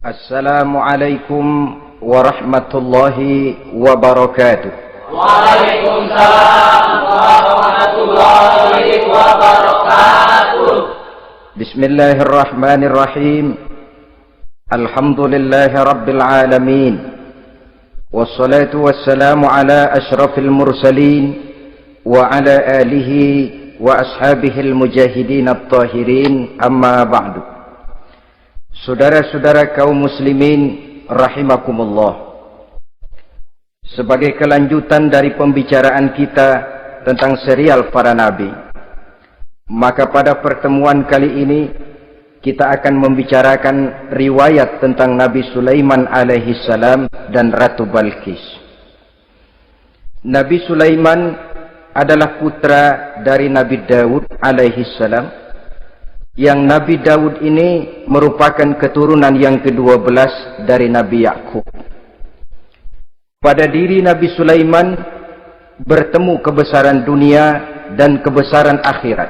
Assalamualaikum warahmatullahi wabarakatuh. Waalaikumsalam warahmatullahi wabarakatuh. Bismillahirrahmanirrahim. Alhamdulillahi rabbil alamin. Wassalatu wassalamu ala ashrafil mursalin wa ala alihi wa ashabihil mujahidin at-tahirin, amma ba'du. Saudara-saudara kaum muslimin rahimakumullah, sebagai kelanjutan dari pembicaraan kita tentang serial para nabi, maka pada pertemuan kali ini kita akan membicarakan riwayat tentang Nabi Sulaiman alaihi salam dan Ratu Balqis. Nabi Sulaiman adalah putra dari Nabi Daud alaihi salam, yang Nabi Daud ini merupakan keturunan yang ke-12 dari Nabi Yakub. Pada diri Nabi Sulaiman bertemu kebesaran dunia dan kebesaran akhirat.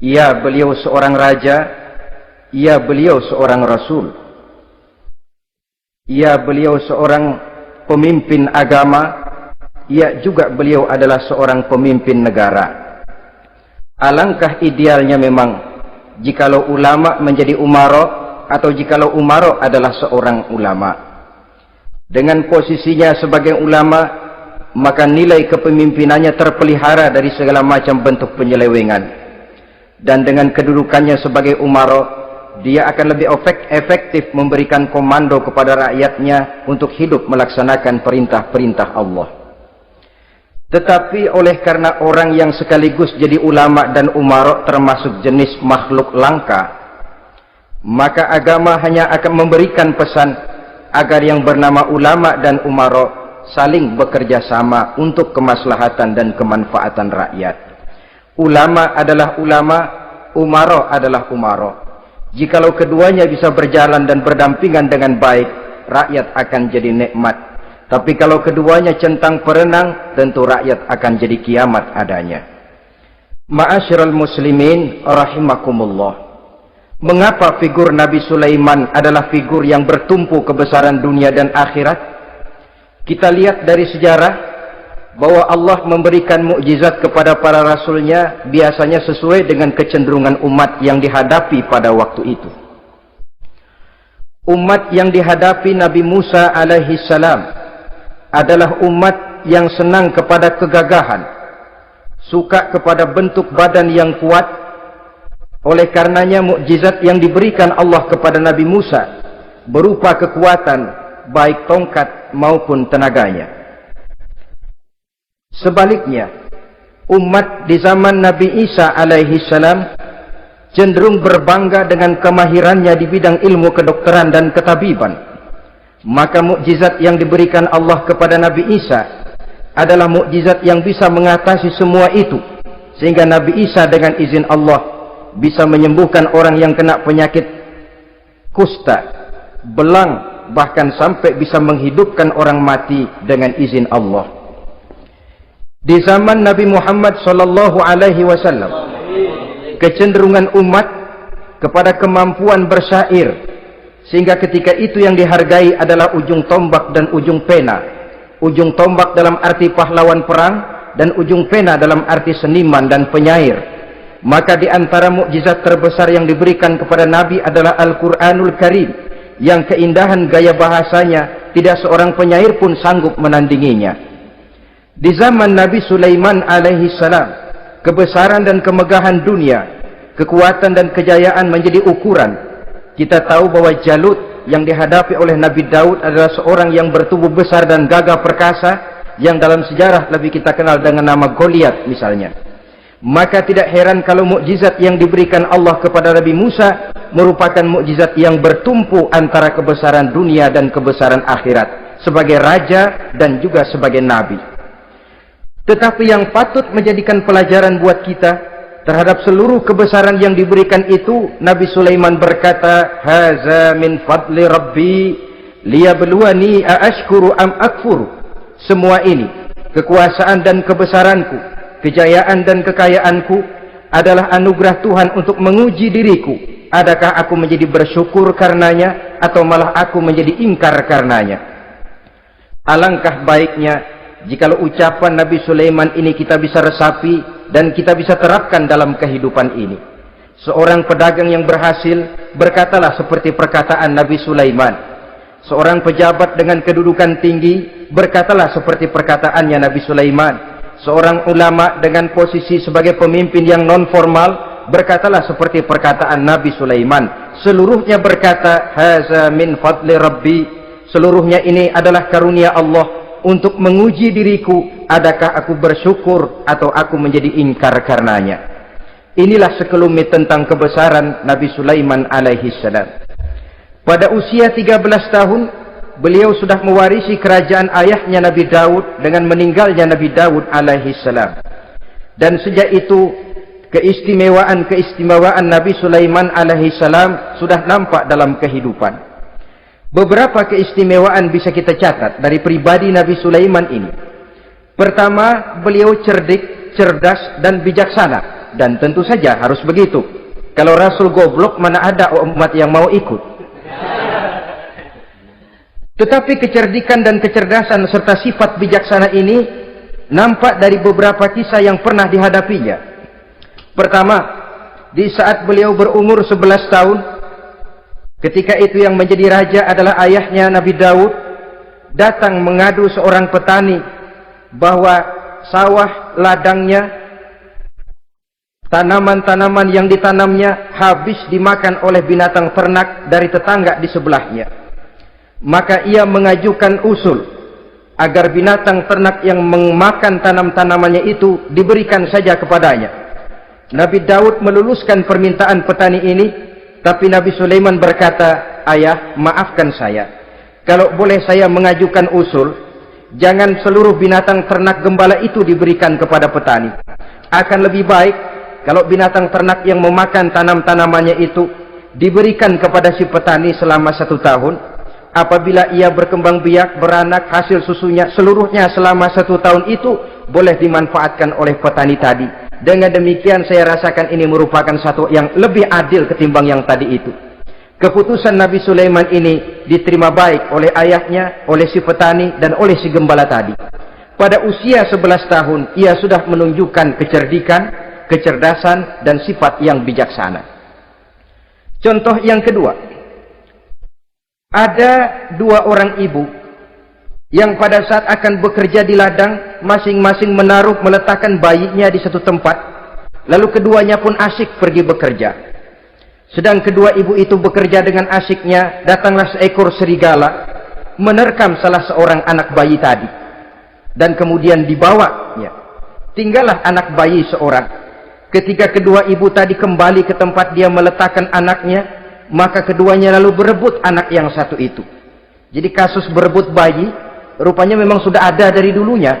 Ya, beliau seorang raja. Ya, beliau seorang rasul. Ya, beliau seorang pemimpin agama. Ya, juga beliau adalah seorang pemimpin negara. Alangkah idealnya memang jikalau ulama menjadi umara, atau jikalau umara adalah seorang ulama. Dengan posisinya sebagai ulama, maka nilai kepemimpinannya terpelihara dari segala macam bentuk penyelewengan. Dan dengan kedudukannya sebagai umara, dia akan lebih efektif memberikan komando kepada rakyatnya untuk hidup melaksanakan perintah-perintah Allah. Tetapi oleh karena orang yang sekaligus jadi ulama dan umara termasuk jenis makhluk langka, maka agama hanya akan memberikan pesan agar yang bernama ulama dan umara saling bekerja sama untuk kemaslahatan dan kemanfaatan rakyat. Ulama adalah ulama, umara adalah umara. Jikalau keduanya bisa berjalan dan berdampingan dengan baik, rakyat akan jadi nikmat. Tapi kalau keduanya centang perenang, tentu rakyat akan jadi kiamat adanya. Ma'asyiral muslimin rahimakumullah. Mengapa figur Nabi Sulaiman adalah figur yang bertumpu kebesaran dunia dan akhirat? Kita lihat dari sejarah bahwa Allah memberikan mukjizat kepada para rasulnya biasanya sesuai dengan kecenderungan umat yang dihadapi pada waktu itu. Umat yang dihadapi Nabi Musa alaihi salam adalah umat yang senang kepada kegagahan, suka kepada bentuk badan yang kuat. Oleh karenanya mukjizat yang diberikan Allah kepada Nabi Musa berupa kekuatan baik tongkat maupun tenaganya. Sebaliknya, umat di zaman Nabi Isa alaihi salam cenderung berbangga dengan kemahirannya di bidang ilmu kedokteran dan ketabiban. Maka mukjizat yang diberikan Allah kepada Nabi Isa adalah mukjizat yang bisa mengatasi semua itu, sehingga Nabi Isa dengan izin Allah bisa menyembuhkan orang yang kena penyakit kusta, belang, bahkan sampai bisa menghidupkan orang mati dengan izin Allah. Di zaman Nabi Muhammad sallallahu alaihi wasallam, kecenderungan umat kepada kemampuan bersyair, sehingga ketika itu yang dihargai adalah ujung tombak dan ujung pena. Ujung tombak dalam arti pahlawan perang, dan ujung pena dalam arti seniman dan penyair. Maka di antara mukjizat terbesar yang diberikan kepada Nabi adalah Al-Quranul Karim, yang keindahan gaya bahasanya tidak seorang penyair pun sanggup menandinginya. Di zaman Nabi Sulaiman alaihi salam, kebesaran dan kemegahan dunia, kekuatan dan kejayaan menjadi ukuran. Kita tahu bahwa Jalut yang dihadapi oleh Nabi Daud adalah seorang yang bertubuh besar dan gagah perkasa, yang dalam sejarah lebih kita kenal dengan nama Goliat misalnya. Maka tidak heran kalau mukjizat yang diberikan Allah kepada Nabi Musa merupakan mukjizat yang bertumpu antara kebesaran dunia dan kebesaran akhirat, sebagai raja dan juga sebagai nabi. Tetapi yang patut menjadikan pelajaran buat kita terhadap seluruh kebesaran yang diberikan itu, Nabi Sulaiman berkata, "Haza min fadli Rabbi liyabluwani aashkuru am akfur." Semua ini, kekuasaan dan kebesaranku, kejayaan dan kekayaanku adalah anugerah Tuhan untuk menguji diriku. Adakah aku menjadi bersyukur karenanya atau malah aku menjadi ingkar karenanya. Alangkah baiknya jikalau ucapan Nabi Sulaiman ini kita bisa resapi dan kita bisa terapkan dalam kehidupan ini. Seorang pedagang yang berhasil berkatalah seperti perkataan Nabi Sulaiman. Seorang pejabat dengan kedudukan tinggi berkatalah seperti perkataannya Nabi Sulaiman. Seorang ulama dengan posisi sebagai pemimpin yang non formal berkatalah seperti perkataan Nabi Sulaiman. Seluruhnya berkata, haza min fadli rabbi. Seluruhnya ini adalah karunia Allah untuk menguji diriku, adakah aku bersyukur atau aku menjadi ingkar karenanya. Inilah sekelumit tentang kebesaran Nabi Sulaiman alaihi salam. Pada usia 13 tahun, beliau sudah mewarisi kerajaan ayahnya Nabi Daud dengan meninggalnya Nabi Daud alaihi salam. Dan sejak itu, keistimewaan Nabi Sulaiman alaihi salam sudah nampak dalam kehidupan. Beberapa keistimewaan bisa kita catat dari pribadi Nabi Sulaiman ini. Pertama, beliau cerdik, cerdas, dan bijaksana. Dan tentu saja harus begitu. Kalau Rasul goblok, mana ada umat yang mau ikut. Tetapi kecerdikan dan kecerdasan serta sifat bijaksana ini nampak dari beberapa kisah yang pernah dihadapinya. Pertama, di saat beliau berumur 11 tahun, ketika itu yang menjadi raja adalah ayahnya Nabi Daud, datang mengadu seorang petani bahwa sawah ladangnya, tanaman-tanaman yang ditanamnya habis dimakan oleh binatang ternak dari tetangga di sebelahnya. Maka ia mengajukan usul agar binatang ternak yang memakan tanam-tanamannya itu diberikan saja kepadanya. Nabi Daud meluluskan permintaan petani ini, tapi Nabi Sulaiman berkata, ayah, maafkan saya. Kalau boleh saya mengajukan usul, jangan seluruh binatang ternak gembala itu diberikan kepada petani. Akan lebih baik kalau binatang ternak yang memakan tanam-tanamannya itu diberikan kepada si petani selama 1 tahun. Apabila ia berkembang biak, beranak, hasil susunya seluruhnya selama 1 tahun itu boleh dimanfaatkan oleh petani tadi. Dengan demikian saya rasakan ini merupakan satu yang lebih adil ketimbang yang tadi itu. Keputusan Nabi Sulaiman ini diterima baik oleh ayahnya, oleh si petani, dan oleh si gembala tadi. Pada usia 11 tahun, ia sudah menunjukkan kecerdikan, kecerdasan, dan sifat yang bijaksana. Contoh yang kedua, ada 2 orang ibu yang pada saat akan bekerja di ladang, masing-masing meletakkan bayinya di satu tempat, lalu keduanya pun asyik pergi bekerja. Sedang kedua ibu itu bekerja dengan asyiknya, datanglah seekor serigala menerkam salah seorang anak bayi tadi, dan kemudian dibawanya. Tinggallah anak bayi seorang. Ketika kedua ibu tadi kembali ke tempat dia meletakkan anaknya, maka keduanya lalu berebut anak yang satu itu. Jadi kasus berebut bayi rupanya memang sudah ada dari dulunya.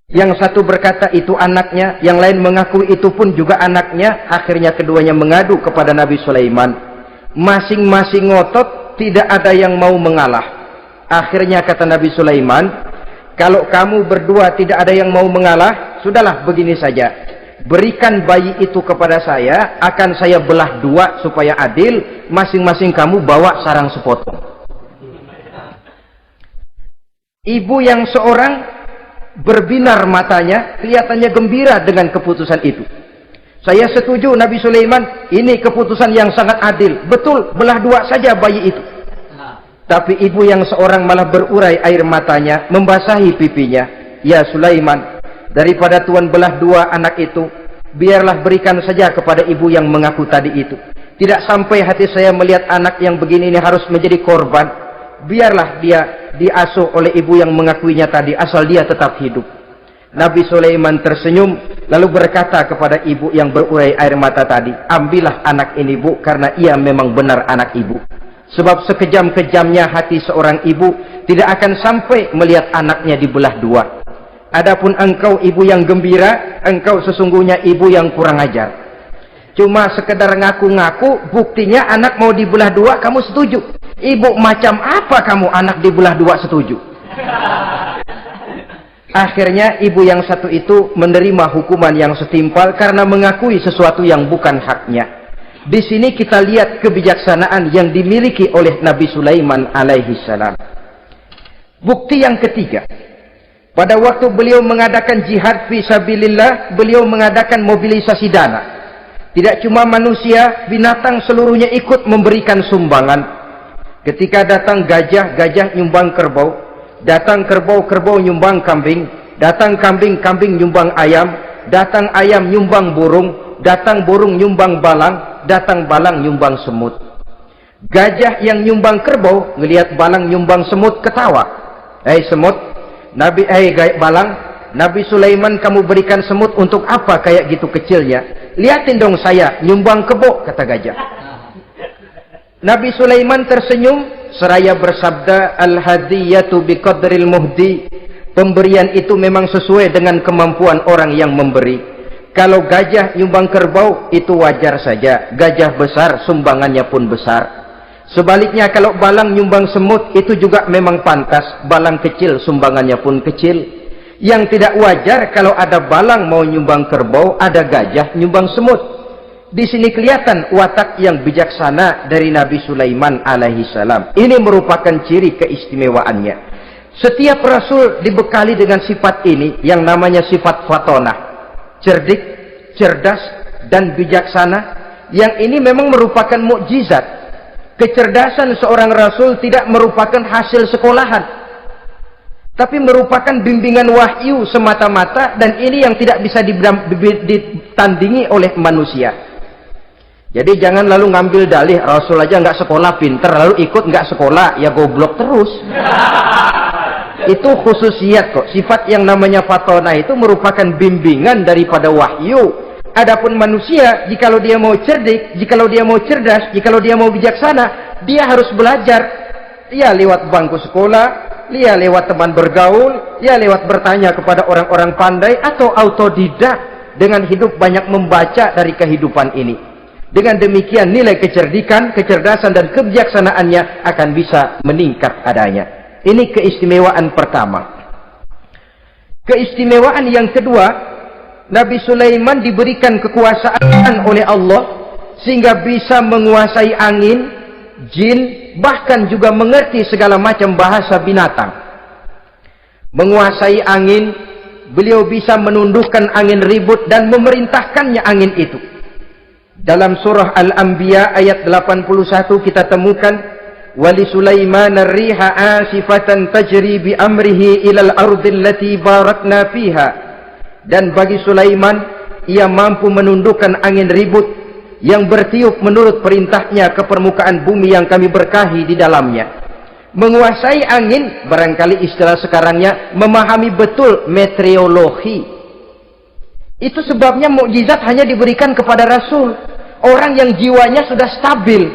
Yang satu berkata itu anaknya, yang lain mengaku itu pun juga anaknya. Akhirnya keduanya mengadu kepada Nabi Sulaiman. Masing-masing ngotot, tidak ada yang mau mengalah. Akhirnya kata Nabi Sulaiman, kalau kamu berdua tidak ada yang mau mengalah, sudahlah begini saja. Berikan bayi itu kepada saya, akan saya belah 2 supaya adil. Masing-masing kamu bawa sarang sepotong. Ibu yang seorang berbinar matanya, kelihatannya gembira dengan keputusan itu. Saya setuju Nabi Sulaiman, ini keputusan yang sangat adil. Betul, belah 2 saja bayi itu. Tapi ibu yang seorang malah berurai air matanya, membasahi pipinya. Ya Sulaiman, daripada Tuhan belah 2 anak itu, biarlah berikan saja kepada ibu yang mengaku tadi itu. Tidak sampai hati saya melihat anak yang begini ini harus menjadi korban. Biarlah dia diasuh oleh ibu yang mengakuinya tadi, asal dia tetap hidup. Nabi Sulaiman tersenyum lalu berkata kepada ibu yang berurai air mata tadi, ambillah anak ini bu, karena ia memang benar anak ibu. Sebab sekejam-kejamnya hati seorang ibu tidak akan sampai melihat anaknya dibelah 2. Adapun engkau ibu yang gembira, engkau sesungguhnya ibu yang kurang ajar. Cuma sekedar ngaku-ngaku, buktinya anak mau dibelah 2 kamu setuju. Ibu macam apa kamu anak dibelah 2 setuju? Akhirnya ibu yang satu itu menerima hukuman yang setimpal karena mengakui sesuatu yang bukan haknya. Di sini kita lihat kebijaksanaan yang dimiliki oleh Nabi Sulaiman alaihi salam. Bukti yang ketiga, pada waktu beliau mengadakan jihad fi sabilillah, beliau mengadakan mobilisasi dana. Tidak cuma manusia, binatang seluruhnya ikut memberikan sumbangan. Ketika datang gajah, gajah nyumbang kerbau. Datang kerbau, kerbau nyumbang kambing. Datang kambing, kambing nyumbang ayam. Datang ayam nyumbang burung. Datang burung nyumbang balang. Datang balang nyumbang semut. Gajah yang nyumbang kerbau ngelihat balang nyumbang semut, ketawa. Semut, balang, Nabi Sulaiman kamu berikan semut untuk apa kayak gitu kecilnya? Lihatin dong saya nyumbang kebo, kata gajah. Nabi Sulaiman tersenyum seraya bersabda, al-hadiyatu biqadril muhdi. Pemberian itu memang sesuai dengan kemampuan orang yang memberi. Kalau gajah nyumbang kerbau itu wajar saja, gajah besar sumbangannya pun besar. Sebaliknya kalau balang nyumbang semut itu juga memang pantas, balang kecil sumbangannya pun kecil. Yang tidak wajar kalau ada balang mau nyumbang kerbau, ada gajah nyumbang semut. Di sini kelihatan watak yang bijaksana dari Nabi Sulaiman alaihi salam. Ini merupakan ciri keistimewaannya. Setiap rasul dibekali dengan sifat ini yang namanya sifat fatonah. Cerdik, cerdas, dan bijaksana. Yang ini memang merupakan mukjizat. Kecerdasan seorang rasul tidak merupakan hasil sekolahan, tapi merupakan bimbingan wahyu semata-mata, dan ini yang tidak bisa ditandingi oleh manusia. Jadi jangan lalu ngambil dalih rasul aja nggak sekolah pinter, lalu ikut nggak sekolah, ya goblok terus. Itu khususiat kok. Sifat yang namanya fatonah itu merupakan bimbingan daripada wahyu. Adapun manusia, jikalau dia mau cerdik, jikalau dia mau cerdas, jikalau dia mau bijaksana, dia harus belajar. Dia lewat bangku sekolah, dia lewat teman bergaul, dia lewat bertanya kepada orang-orang pandai, atau autodidak dengan hidup banyak membaca dari kehidupan ini. Dengan demikian nilai kecerdikan, kecerdasan, dan kebijaksanaannya akan bisa meningkat adanya. Ini keistimewaan pertama. Keistimewaan yang kedua, Nabi Sulaiman diberikan kekuasaan oleh Allah sehingga bisa menguasai angin, jin, bahkan juga mengerti segala macam bahasa binatang. Menguasai angin, beliau bisa menundukkan angin ribut dan memerintahkannya angin itu. Dalam surah Al-Anbiya ayat 81 kita temukan, wali Sulaiman ar-riha asifatan tajri bi amrihi ilal ardil lati barakna fiha. Dan bagi Sulaiman, ia mampu menundukkan angin ribut yang bertiup menurut perintahnya ke permukaan bumi yang kami berkahi di dalamnya. Menguasai angin, barangkali istilah sekarangnya, memahami betul meteorologi. Itu sebabnya mukjizat hanya diberikan kepada Rasul, orang yang jiwanya sudah stabil.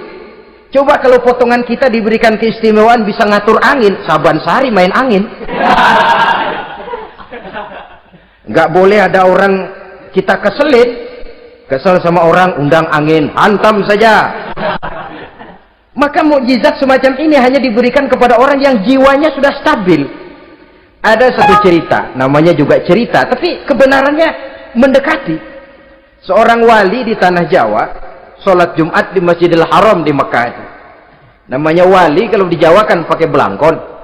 Coba kalau potongan kita diberikan keistimewaan bisa ngatur angin, Saban Sari main angin. Nggak boleh ada orang kita keselin, kesel sama orang, undang angin, hantam saja. Maka mukjizat semacam ini hanya diberikan kepada orang yang jiwanya sudah stabil. Ada satu cerita, namanya juga cerita, tapi kebenarannya mendekati. Seorang wali di tanah Jawa, sholat Jumat di Masjidil Haram di Mekah. Namanya wali kalau di Jawa kan pakai belangkon.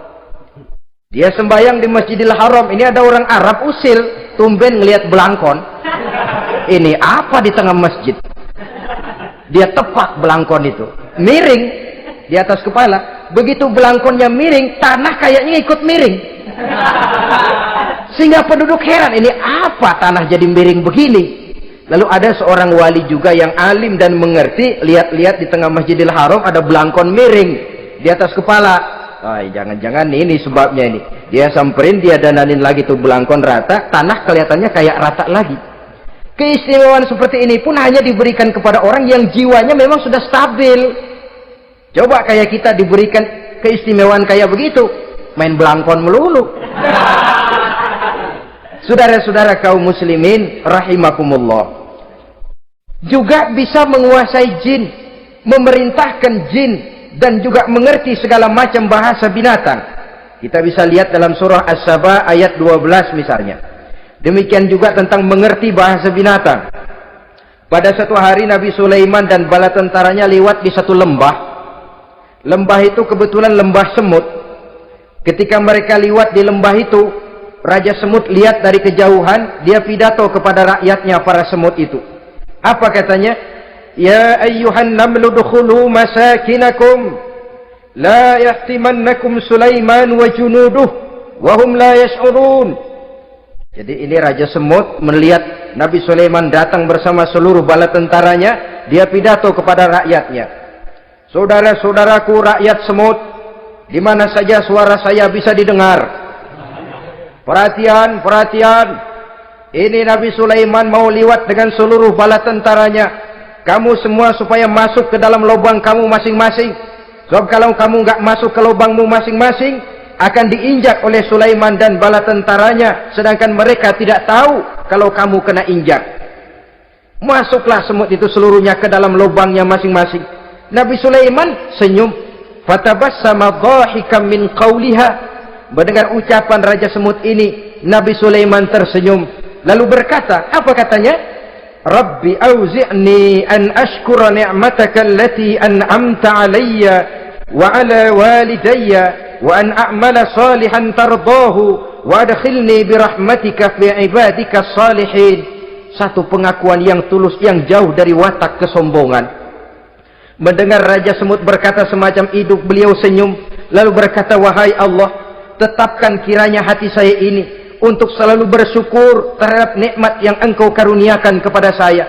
Dia sembahyang di Masjidil Haram. Ini ada orang Arab usil, tumben ngelihat belangkon. Ini apa di tengah masjid? Dia tepak belangkon itu, miring di atas kepala. Begitu belangkonnya miring, tanah kayaknya ikut miring. Sehingga penduduk heran, ini apa tanah jadi miring begini? Lalu ada seorang wali juga yang alim dan mengerti, lihat-lihat di tengah Masjidil Haram ada belangkon miring di atas kepala. Jangan-jangan ini sebabnya ini. Dia samperin, dia dananin lagi tuh belangkon rata, tanah kelihatannya kayak rata lagi. Keistimewaan seperti ini pun hanya diberikan kepada orang yang jiwanya memang sudah stabil. Coba kayak kita diberikan keistimewaan kayak begitu, main belangkon melulu. Saudara-saudara kaum muslimin rahimakumullah, juga bisa menguasai jin, memerintahkan jin, dan juga mengerti segala macam bahasa binatang. Kita bisa lihat dalam surah As-Saba ayat 12 misalnya. Demikian juga tentang mengerti bahasa binatang. Pada satu hari Nabi Sulaiman dan bala tentaranya lewat di satu lembah. Lembah itu kebetulan lembah semut. Ketika mereka lewat di lembah itu, Raja Semut lihat dari kejauhan, dia pidato kepada rakyatnya para semut itu. Apa katanya? Ya ayyuhan namlu dukhulu masakinakum la yahtimannakum Sulaiman wa junuduh wa hum la yash'urun. Jadi ini Raja Semut melihat Nabi Sulaiman datang bersama seluruh bala tentaranya, dia pidato kepada rakyatnya. Saudara-saudaraku rakyat semut, di mana saja suara saya bisa didengar. Perhatian, perhatian. Ini Nabi Sulaiman mau lewat dengan seluruh bala tentaranya. Kamu semua supaya masuk ke dalam lubang kamu masing-masing. Sebab kalau kamu nggak masuk ke lubangmu masing-masing, akan diinjak oleh Sulaiman dan bala tentaranya, sedangkan mereka tidak tahu kalau kamu kena injak. Masuklah semut itu seluruhnya ke dalam lubangnya masing-masing. Nabi Sulaiman senyum. Fatabassama dhahikan min qawliha. Mendengar ucapan Raja Semut ini, Nabi Sulaiman tersenyum. Lalu berkata, apa katanya? Rabbi auzi'ni an ashkura ni'mataka allati an'amta alayya wa ala walidayya wa an a'mala salihan tardahu wa adkhilni birahmatika fi ibadika salihin. Satu pengakuan yang tulus, yang jauh dari watak kesombongan. Mendengar Raja Semut berkata semacam itu, beliau senyum lalu berkata, wahai Allah, tetapkan kiranya hati saya ini untuk selalu bersyukur terhadap nikmat yang Engkau karuniakan kepada saya.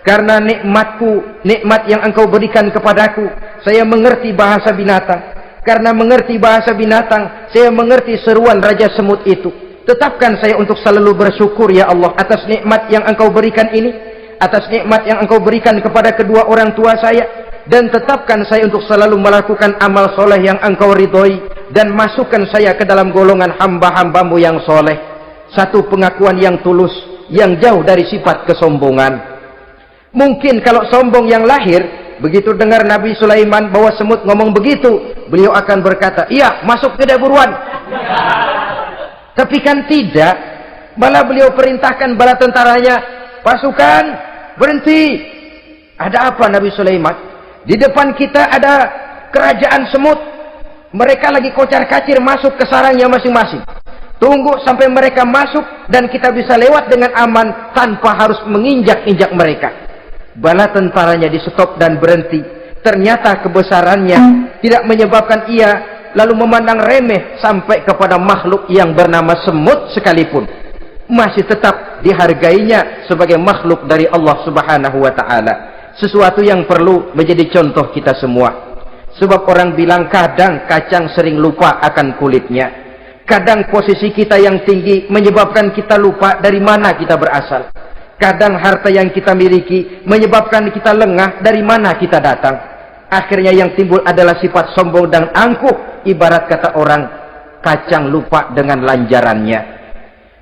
Karena nikmatku, nikmat yang Engkau berikan kepadaku, saya mengerti bahasa binatang. Karena mengerti bahasa binatang, saya mengerti seruan Raja Semut itu. Tetapkan saya untuk selalu bersyukur ya Allah atas nikmat yang Engkau berikan ini, atas nikmat yang Engkau berikan kepada kedua orang tua saya. Dan tetapkan saya untuk selalu melakukan amal soleh yang Engkau ridhoi, dan masukkan saya ke dalam golongan hamba-hambamu yang soleh. Satu pengakuan yang tulus, yang jauh dari sifat kesombongan. Mungkin kalau sombong yang lahir, begitu dengar Nabi Sulaiman bahwa semut ngomong begitu, beliau akan berkata, iya masuk ke buruan. Tapi kan tidak. Malah beliau perintahkan bala tentaranya, pasukan berhenti. Ada apa Nabi Sulaiman? Di depan kita ada kerajaan semut. Mereka lagi kocar-kacir masuk ke sarangnya masing-masing. Tunggu sampai mereka masuk dan kita bisa lewat dengan aman tanpa harus menginjak-injak mereka. Bala tentaranya di stop dan berhenti. Ternyata kebesarannya tidak menyebabkan ia lalu memandang remeh sampai kepada makhluk yang bernama semut sekalipun. Masih tetap dihargainya sebagai makhluk dari Allah Subhanahu wa ta'ala. Sesuatu yang perlu menjadi contoh kita semua. Sebab orang bilang kadang kacang sering lupa akan kulitnya. Kadang posisi kita yang tinggi menyebabkan kita lupa dari mana kita berasal. Kadang harta yang kita miliki menyebabkan kita lengah dari mana kita datang. Akhirnya yang timbul adalah sifat sombong dan angkuh. Ibarat kata orang, kacang lupa dengan lanjarannya.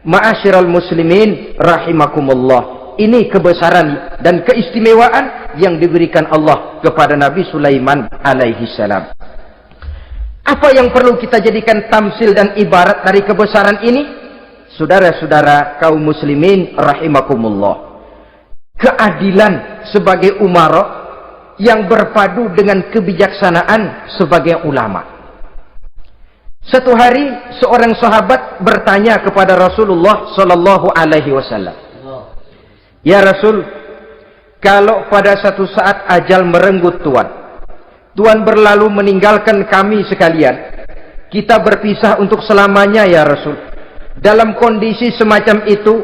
Ma'asyiral muslimin rahimakumullah. Ini kebesaran dan keistimewaan yang diberikan Allah kepada Nabi Sulaiman alaihi salam. Apa yang perlu kita jadikan tamsil dan ibarat dari kebesaran ini? Saudara-saudara kaum muslimin rahimakumullah. Keadilan sebagai umara yang berpadu dengan kebijaksanaan sebagai ulama. Satu hari seorang sahabat bertanya kepada Rasulullah sallallahu alaihi wasallam, ya Rasul, kalau pada satu saat ajal merenggut Tuhan berlalu meninggalkan kami sekalian, kita berpisah untuk selamanya ya Rasul. Dalam kondisi semacam itu,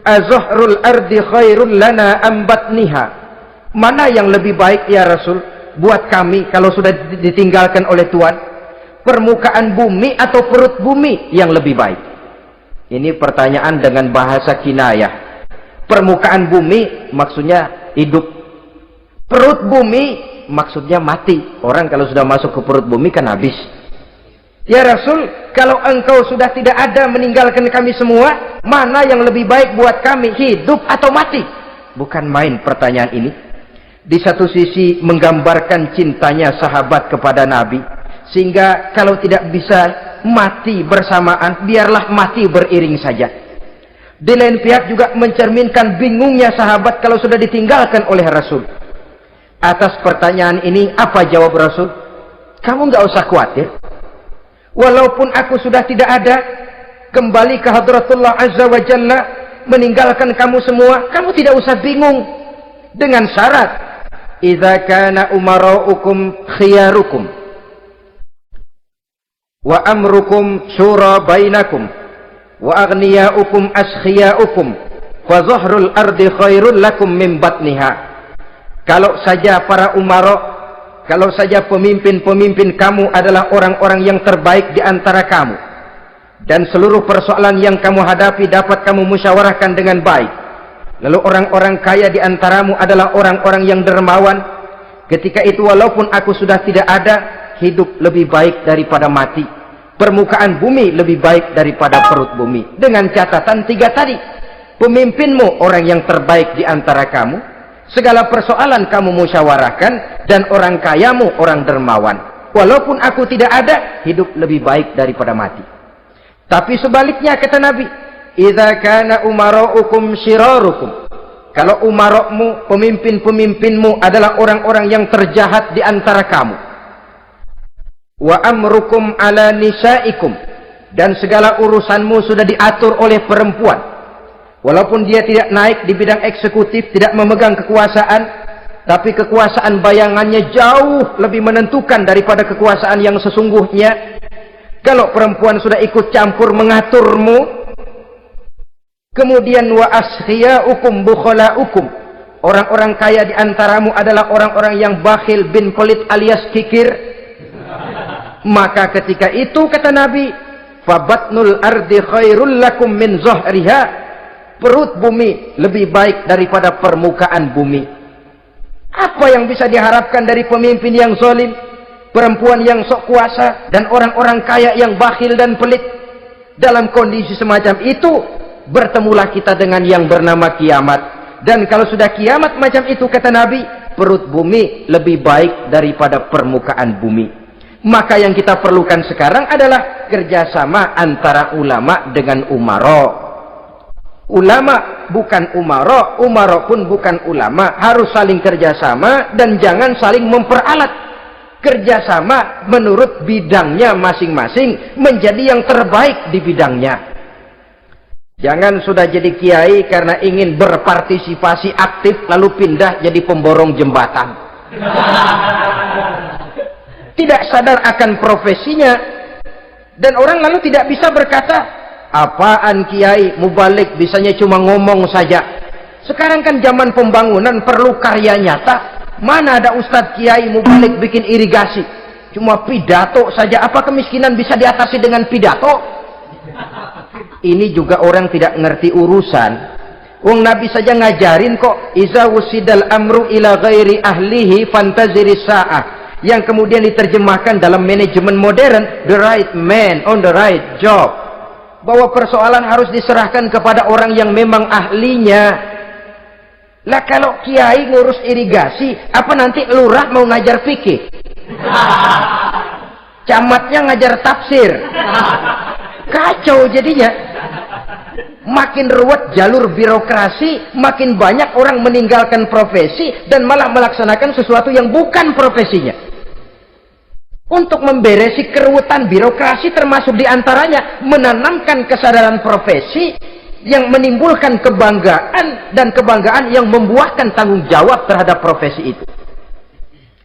azahrul ardi khairun lana ambatniha. Mana yang lebih baik ya Rasul buat kami kalau sudah ditinggalkan oleh Tuhan? Permukaan bumi atau perut bumi yang lebih baik? Ini pertanyaan dengan bahasa kinayah. Permukaan bumi maksudnya hidup. Perut bumi maksudnya mati. Orang kalau sudah masuk ke perut bumi kan habis. Ya Rasul, kalau engkau sudah tidak ada meninggalkan kami semua, mana yang lebih baik buat kami, hidup atau mati? Bukan main pertanyaan ini. Di satu sisi menggambarkan cintanya sahabat kepada Nabi, sehingga kalau tidak bisa mati bersamaan, biarlah mati beriring saja. Di lain pihak juga mencerminkan bingungnya sahabat kalau sudah ditinggalkan oleh Rasul. Atas pertanyaan ini, apa jawab Rasul? Kamu nggak usah khawatir. Walaupun aku sudah tidak ada, kembali ke hadratullah azza wa jalla, meninggalkan kamu semua, kamu tidak usah bingung. Dengan syarat, idza kana umara'ukum khiyarukum wa amrukum syura bainakum wa aghniyaukum askhiyaukum fa zahrul ardi khairul lakum min batniha. Kalau saja para umara, kalau saja pemimpin-pemimpin kamu adalah orang-orang yang terbaik di antara kamu, dan seluruh persoalan yang kamu hadapi dapat kamu musyawarahkan dengan baik, lalu orang-orang kaya di antaramu adalah orang-orang yang dermawan, ketika itu walaupun aku sudah tidak ada, hidup lebih baik daripada mati, permukaan bumi lebih baik daripada perut bumi. Dengan catatan 3 tadi, pemimpinmu orang yang terbaik di antara kamu, segala persoalan kamu musyawarahkan, dan orang kayamu orang dermawan. Walaupun aku tidak ada, hidup lebih baik daripada mati. Tapi sebaliknya kata Nabi, idza kana umara'ukum syirarukum, kalau umara'mu, pemimpin-pemimpinmu adalah orang-orang yang terjahat di antara kamu, wa amrukum ala nisaikum, dan segala urusanmu sudah diatur oleh perempuan, walaupun dia tidak naik di bidang eksekutif, tidak memegang kekuasaan, tapi kekuasaan bayangannya jauh lebih menentukan daripada kekuasaan yang sesungguhnya. Kalau perempuan sudah ikut campur mengaturmu, kemudian wa askhiyaukum bukhalaukum, orang-orang kaya di antaramu adalah orang-orang yang bakhil bin pelit alias kikir, maka ketika itu kata Nabi, fabatnul ardi khairul lakum min zahriha, perut bumi lebih baik daripada permukaan bumi. Apa yang bisa diharapkan dari pemimpin yang zalim, perempuan yang sok kuasa, dan orang-orang kaya yang bakhil dan pelit? Dalam kondisi semacam itu, bertemulah kita dengan yang bernama kiamat. Dan kalau sudah kiamat macam itu kata Nabi, perut bumi lebih baik daripada permukaan bumi. Maka yang kita perlukan sekarang adalah kerjasama antara ulama dengan umara. Ulama bukan umara, umara pun bukan ulama. Harus saling kerjasama dan jangan saling memperalat. Kerjasama menurut bidangnya masing-masing, menjadi yang terbaik di bidangnya. Jangan sudah jadi kiai karena ingin berpartisipasi aktif lalu pindah jadi pemborong jembatan. Tidak sadar akan profesinya, dan orang lalu tidak bisa berkata, apaan kiai mubalik bisanya cuma ngomong saja. Sekarang kan zaman pembangunan perlu karya nyata. Mana ada ustadz kiai mubalik bikin irigasi, cuma pidato saja. Apa kemiskinan bisa diatasi dengan pidato? Ini juga orang tidak ngerti urusan. Wong Nabi saja ngajarin kok, iza wusidal amru ila ghairi ahlihi fantaziri sa'ah, yang kemudian diterjemahkan dalam manajemen modern, the right man on the right job, bahwa persoalan harus diserahkan kepada orang yang memang ahlinya. Lah kalau kiai ngurus irigasi, apa nanti lurah mau ngajar fikih, camatnya ngajar tafsir, kacau jadinya. Makin ruwet jalur birokrasi, makin banyak orang meninggalkan profesi dan malah melaksanakan sesuatu yang bukan profesinya. Untuk memberesi keruwetan birokrasi, termasuk diantaranya menanamkan kesadaran profesi yang menimbulkan kebanggaan, dan kebanggaan yang membuahkan tanggung jawab terhadap profesi itu.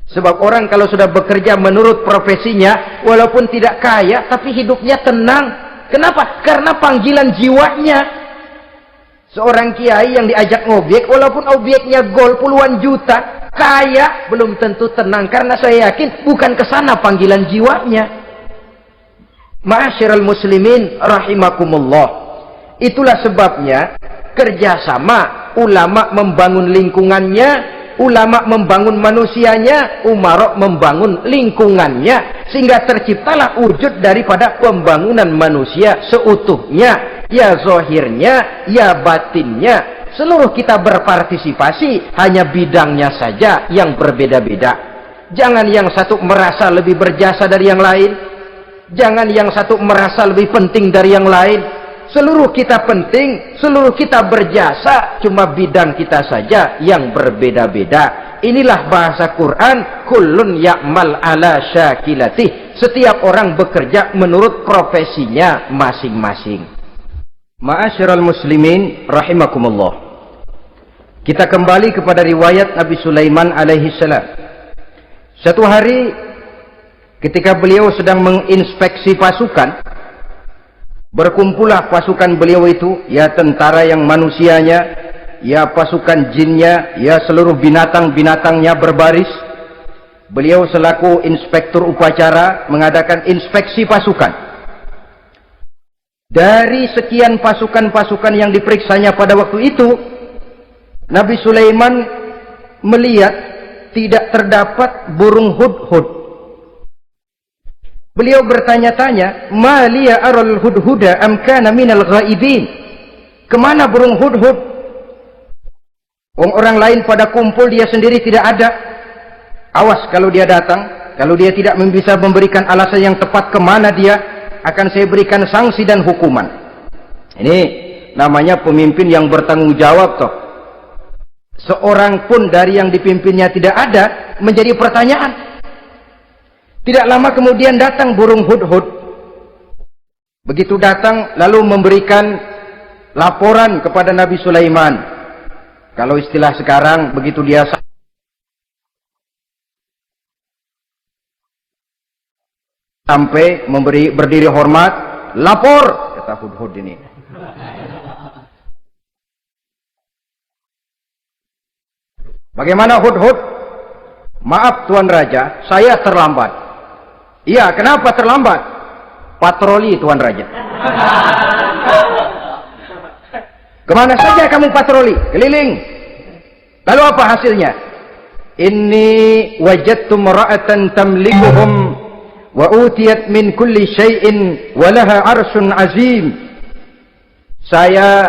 Sebab orang kalau sudah bekerja menurut profesinya, walaupun tidak kaya tapi hidupnya tenang. Kenapa? Karena panggilan jiwanya. Seorang kiai yang diajak ngobjek, walaupun objeknya gol puluhan juta, kaya, belum tentu tenang, karena saya yakin bukan ke sana panggilan jiwanya. Ma'asyiral muslimin rahimakumullah. Itulah sebabnya kerjasama, ulama membangun lingkungannya, ulama membangun manusianya, umarok membangun lingkungannya, sehingga terciptalah wujud daripada pembangunan manusia seutuhnya, ya zahirnya, ya batinnya. Seluruh kita berpartisipasi, hanya bidangnya saja yang berbeda-beda. Jangan yang satu merasa lebih berjasa dari yang lain, jangan yang satu merasa lebih penting dari yang lain. Seluruh kita penting, seluruh kita berjasa, cuma bidang kita saja yang berbeda-beda. Inilah bahasa Quran, kullun ya'mal ala syakilatih. Setiap orang bekerja menurut profesinya masing-masing. Ma'asyiral muslimin rahimakumullah. Kita kembali kepada riwayat Nabi Sulaiman alaihi salam. Satu hari ketika beliau sedang menginspeksi pasukan, berkumpullah pasukan beliau itu, ya tentara yang manusianya, ya pasukan jinnya, ya seluruh binatang-binatangnya berbaris. Beliau selaku inspektur upacara mengadakan inspeksi pasukan. Dari sekian pasukan-pasukan yang diperiksanya pada waktu itu, Nabi Sulaiman melihat tidak terdapat burung hudhud. Beliau bertanya-tanya, "Ma liya aral hudhuda am kana minal ghaibin?" Kemana burung hudhud? Orang lain pada kumpul, dia sendiri tidak ada. Awas kalau dia datang, kalau dia tidak bisa memberikan alasan yang tepat kemana dia, akan saya berikan sanksi dan hukuman. Ini namanya pemimpin yang bertanggung jawab toh. Seorang pun dari yang dipimpinnya tidak ada, menjadi pertanyaan. Tidak lama kemudian datang burung hudhud. Begitu datang lalu memberikan laporan kepada Nabi Sulaiman. Kalau istilah sekarang, begitu dia sampai berdiri hormat, lapor, kata hudhud ini. Bagaimana hudhud? Maaf Tuan Raja, saya terlambat. Iya, kenapa terlambat? Patroli Tuan Raja. Kemana saja kamu patroli? Keliling. Lalu apa hasilnya? Inni wajadtu mar'atan tamlikuhum wa utiyat min kulli syai'in wa laha arsyun azim. Saya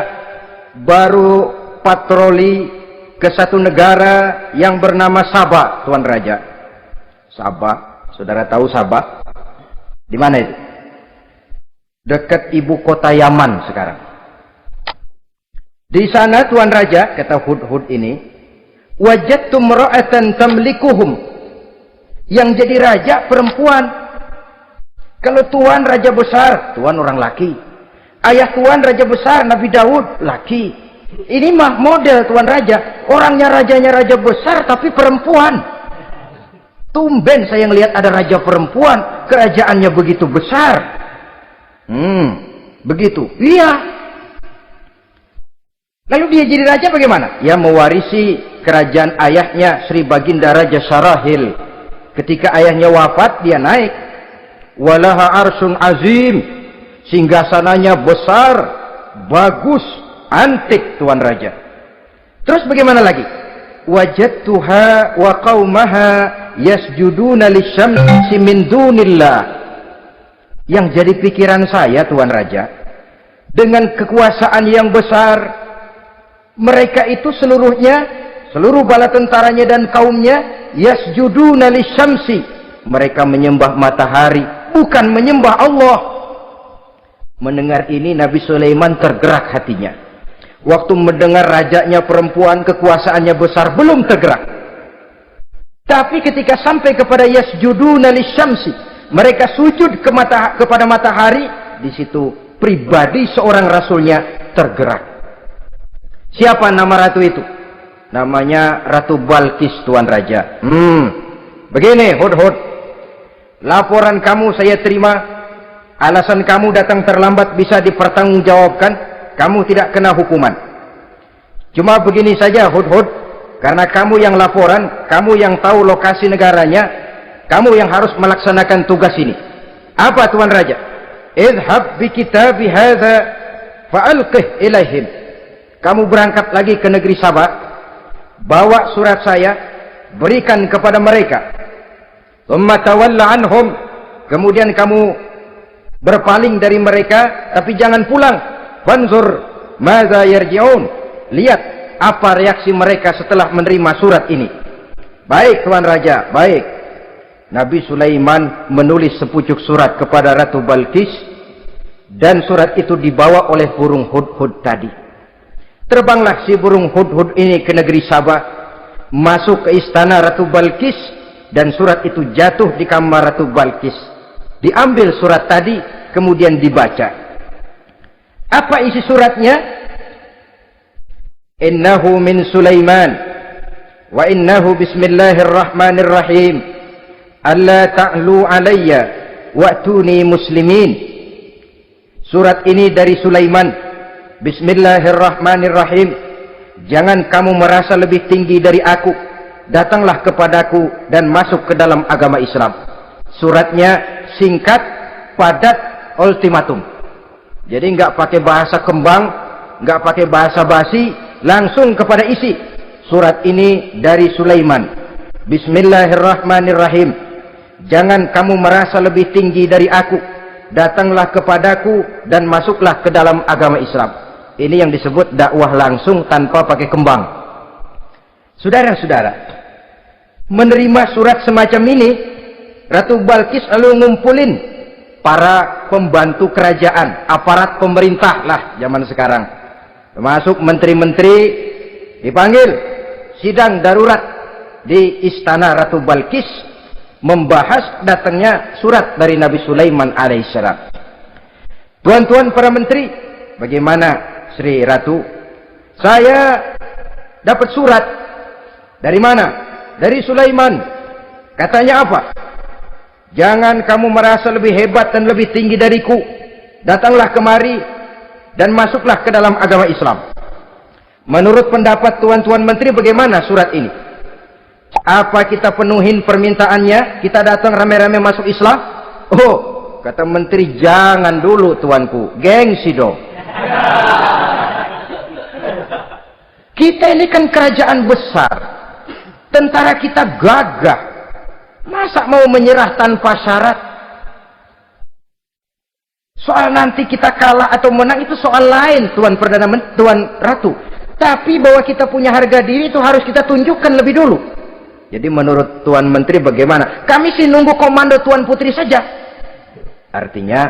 baru patroli ke satu negara yang bernama Sabah, Tuan Raja. Sabah. Saudara tahu Sabah? Di mana itu? Dekat ibu kota Yaman sekarang. Di sana Tuan Raja, kata hudhud ini, wajadtu mar'atan tamlikuhum. Yang jadi raja perempuan. Kalau Tuan raja besar, Tuan orang laki. Ayah Tuan raja besar, Nabi Daud, laki. Ini mah model Tuan Raja. Orangnya rajanya raja besar tapi perempuan. Tumben saya ngelihat ada raja perempuan, kerajaannya begitu besar. Begitu. Iya. Lalu dia jadi raja bagaimana? Ya mewarisi kerajaan ayahnya Sri Baginda Raja Sarahil. Ketika ayahnya wafat, dia naik. Walaha arsyun azim. Singgasananya besar, bagus, antik Tuan Raja. Terus bagaimana lagi? Wajadtuha wa qaumaha yasjuduna lisyamsi min dunillah. Yang jadi pikiran saya Tuan Raja, dengan kekuasaan yang besar, mereka itu seluruhnya, seluruh bala tentaranya dan kaumnya, yasjuduna lisyamsi, mereka menyembah matahari, bukan menyembah Allah. Mendengar ini Nabi Sulaiman tergerak hatinya. Waktu mendengar rajanya perempuan, kekuasaannya besar, belum tergerak. Tapi ketika sampai kepada yasjuduna lisyamsi, mereka sujud kepada matahari, di situ pribadi seorang rasulnya tergerak. Siapa nama ratu itu? Namanya Ratu Balkis Tuan Raja. Begini hudhud, laporan kamu saya terima. Alasan kamu datang terlambat bisa dipertanggungjawabkan. Kamu tidak kena hukuman. Cuma begini saja hudhud, karena kamu yang laporan, kamu yang tahu lokasi negaranya, kamu yang harus melaksanakan tugas ini. Apa Tuan Raja? Idhab bi kitabi hadza fa'alqih ilaihim. Kamu berangkat lagi ke negeri Sabah, bawa surat saya, berikan kepada mereka. Tsumma tawalla anhum. Kemudian kamu berpaling dari mereka, tapi jangan pulang. Fanzur madza yarji'un. Lihat apa reaksi mereka setelah menerima surat ini. Baik Tuan Raja, baik. Nabi Sulaiman menulis sepucuk surat kepada Ratu Balkis. Dan surat itu dibawa oleh burung hudhud tadi. Terbanglah si burung hudhud ini ke negeri Sabah, masuk ke istana Ratu Balkis, dan surat itu jatuh di kamar Ratu Balkis. Diambil surat tadi, kemudian dibaca. Apa isi suratnya? Innahu min Sulaiman wa innahu bismillahirrahmanirrahim alla ta'lu alayya wa'tuni muslimin. Surat ini dari Sulaiman. Bismillahirrahmanirrahim. Jangan kamu merasa lebih tinggi dari aku, datanglah kepadaku dan masuk ke dalam agama Islam. Suratnya singkat, padat, ultimatum. Jadi nggak pakai bahasa kembang, nggak pakai bahasa basi, langsung kepada isi. Surat ini dari Sulaiman. Bismillahirrahmanirrahim. Jangan kamu merasa lebih tinggi dari aku, datanglah kepadaku dan masuklah ke dalam agama Islam. Ini yang disebut dakwah langsung tanpa pakai kembang. Saudara-saudara, menerima surat semacam ini, Ratu Balkis lalu ngumpulin para pembantu kerajaan, aparat pemerintah lah zaman sekarang, termasuk menteri-menteri, dipanggil sidang darurat di istana Ratu Balkis, membahas datangnya surat dari Nabi Sulaiman alaihissalam. Tuan-tuan para menteri, bagaimana Sri Ratu? Saya dapat surat. Dari mana? Dari Sulaiman. Katanya apa? Jangan kamu merasa lebih hebat dan lebih tinggi dariku. Datanglah kemari dan masuklah ke dalam agama Islam. Menurut pendapat tuan-tuan menteri, bagaimana surat ini? Apa kita penuhin permintaannya? Kita datang rame-rame masuk Islam? Oh, kata menteri, jangan dulu tuanku. Gengsi dong. Kita ini kan kerajaan besar. Tentara kita gagah. Masa mau menyerah tanpa syarat? Soal nanti kita kalah atau menang itu soal lain, Tuan Perdana Menteri, Tuan Ratu. Tapi bahwa kita punya harga diri itu harus kita tunjukkan lebih dulu. Jadi menurut Tuan Menteri bagaimana? Kami sih nunggu komando Tuan Putri saja. Artinya,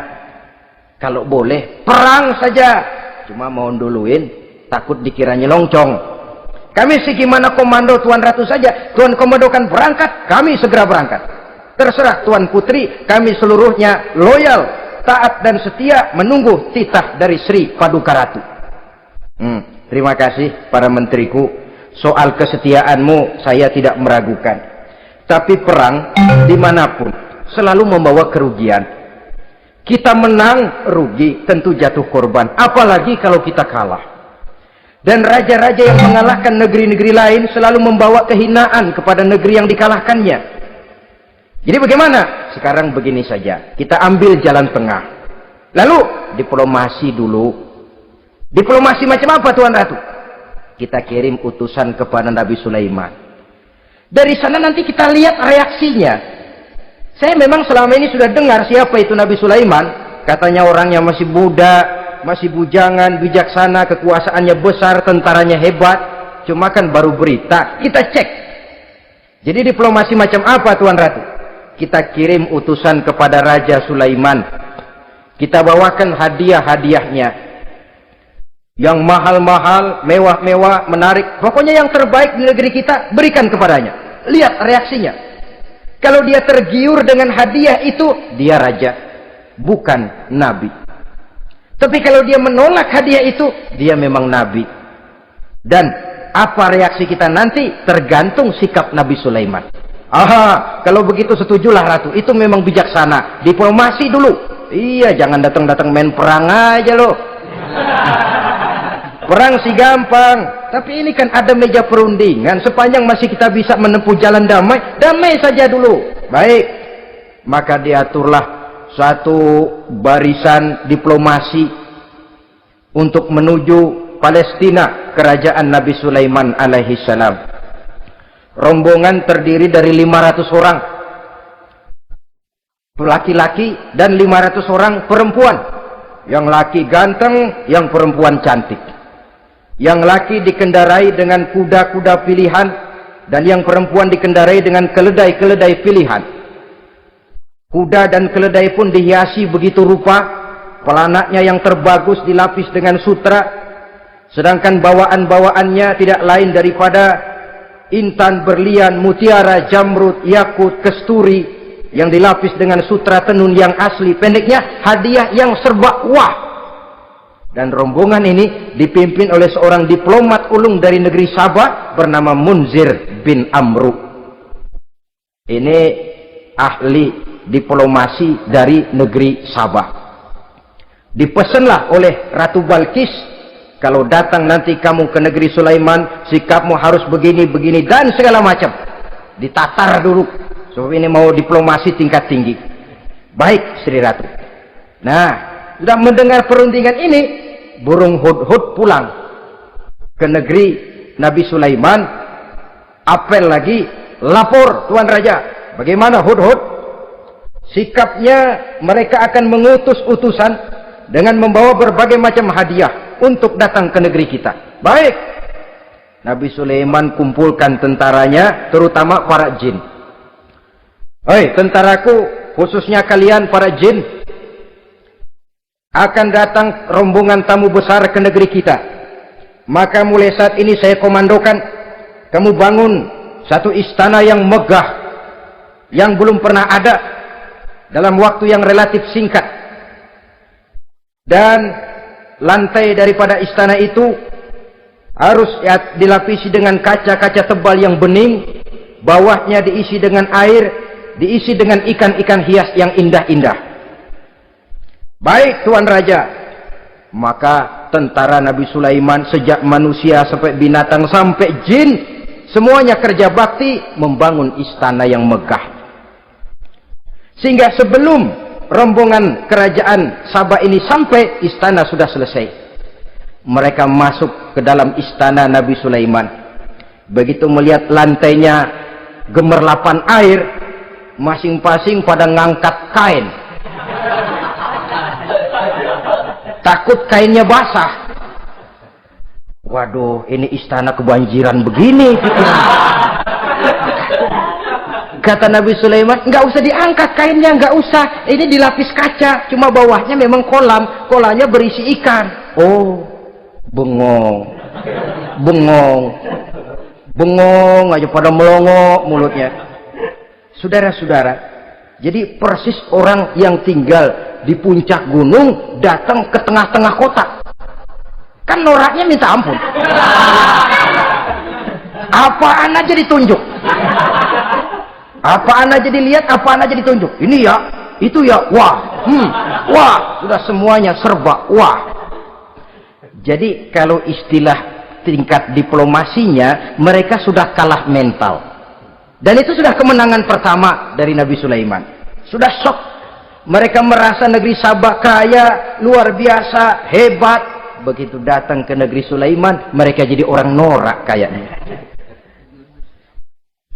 kalau boleh, perang saja. Cuma mau duluin, takut dikiranya longcong. Kami sih gimana komando Tuan Ratu saja. Tuan komandokan berangkat, kami segera berangkat. Terserah Tuan Putri, kami seluruhnya loyal, taat dan setia menunggu titah dari Sri Paduka Ratu. Terima kasih para menteriku. Soal kesetiaanmu saya tidak meragukan. Tapi perang dimanapun selalu membawa kerugian. Kita menang rugi, tentu jatuh korban. Apalagi kalau kita kalah. Dan raja-raja yang mengalahkan negeri-negeri lain selalu membawa kehinaan kepada negeri yang dikalahkannya. Jadi bagaimana? Sekarang begini saja. Kita ambil jalan tengah. Lalu diplomasi dulu. Diplomasi macam apa Tuan Ratu? Kita kirim utusan kepada Nabi Sulaiman. Dari sana nanti kita lihat reaksinya. Saya memang selama ini sudah dengar siapa itu Nabi Sulaiman. Katanya orangnya masih muda, masih bujangan, bijaksana, kekuasaannya besar, tentaranya hebat. Cuma kan baru berita, kita cek. Jadi diplomasi macam apa Tuan Ratu? Kita kirim utusan kepada Raja Sulaiman. Kita bawakan hadiah-hadiahnya. Yang mahal-mahal, mewah-mewah, menarik. Pokoknya yang terbaik di negeri kita, berikan kepadanya. Lihat reaksinya. Kalau dia tergiur dengan hadiah itu, dia raja, bukan nabi. Tapi kalau dia menolak hadiah itu, dia memang nabi. Dan apa reaksi kita nanti tergantung sikap Nabi Sulaiman. Aha, kalau begitu setujulah Ratu. Itu memang bijaksana. Diplomasi dulu. Iya, jangan datang-datang main perang aja loh. Perang sih gampang. Tapi ini kan ada meja perundingan. Sepanjang masih kita bisa menempuh jalan damai, damai saja dulu. Baik. Maka diaturlah satu barisan diplomasi untuk menuju Palestina, kerajaan Nabi Sulaiman alaihi salam. Rombongan terdiri dari 500 orang laki-laki dan 500 orang perempuan. Yang laki ganteng, yang perempuan cantik. Yang laki dikendarai dengan kuda-kuda pilihan dan yang perempuan dikendarai dengan keledai-keledai pilihan. Kuda dan keledai pun dihiasi begitu rupa. pelanaknya yang terbagus dilapis dengan sutra, sedangkan bawaan-bawaannya tidak lain daripada intan, berlian, mutiara, jamrud, yakut, kesturi yang dilapis dengan sutra tenun yang asli. Pendeknya, hadiah yang serba wah. Dan rombongan ini dipimpin oleh seorang diplomat ulung dari negeri Sabah bernama Munzir bin Amru. Ini ahli diplomasi dari negeri Sabah. Dipesanlah oleh Ratu Balkis, kalau datang nanti kamu ke negeri Sulaiman, sikapmu harus begini, begini, dan segala macam. Ditatar dulu, sebab ini mau diplomasi tingkat tinggi. Baik, Sri Ratu. Nah, sudah mendengar perundingan ini, burung hudhud pulang ke negeri Nabi Sulaiman. Apel lagi, lapor Tuan Raja. Bagaimana hudhud? Sikapnya mereka akan mengutus utusan dengan membawa berbagai macam hadiah untuk datang ke negeri kita. Baik. Nabi Sulaiman kumpulkan tentaranya, terutama para jin. Hei tentaraku, khususnya kalian para jin, akan datang rombongan tamu besar ke negeri kita. Maka mulai saat ini saya komandokan, kamu bangun satu istana yang megah, yang belum pernah ada dalam waktu yang relatif singkat. Dan lantai daripada istana itu harus dilapisi dengan kaca-kaca tebal yang bening, bawahnya diisi dengan air, diisi dengan ikan-ikan hias yang indah-indah. Baik Tuan Raja. Maka tentara Nabi Sulaiman, sejak manusia sampai binatang sampai jin, semuanya kerja bakti membangun istana yang megah. Sehingga sebelum rombongan kerajaan Sabah ini sampai, istana sudah selesai. Mereka masuk ke dalam istana Nabi Sulaiman. Begitu melihat lantainya gemerlapan air, masing-masing pada ngangkat kain. Takut kainnya basah. Waduh, ini istana kebanjiran begini. Kata Nabi Sulaiman, nggak usah diangkat kainnya, nggak usah. Ini dilapis kaca, cuma bawahnya memang kolam. Kolamnya berisi ikan. Oh, bengong, bengong, bengong aja pada melongo mulutnya. Saudara-saudara, jadi persis orang yang tinggal di puncak gunung datang ke tengah-tengah kota. Kan noraknya minta ampun. Apaan aja ditunjuk. Apaan aja dilihat, apaan aja ditunjuk. Ini ya, itu ya, wah, wah, sudah semuanya serba wah. Jadi kalau istilah tingkat diplomasinya, mereka sudah kalah mental. Dan itu sudah kemenangan pertama dari Nabi Sulaiman. Sudah shock. Mereka merasa negeri Sabah kaya, luar biasa, hebat. Begitu datang ke negeri Sulaiman, mereka jadi orang norak kayaknya.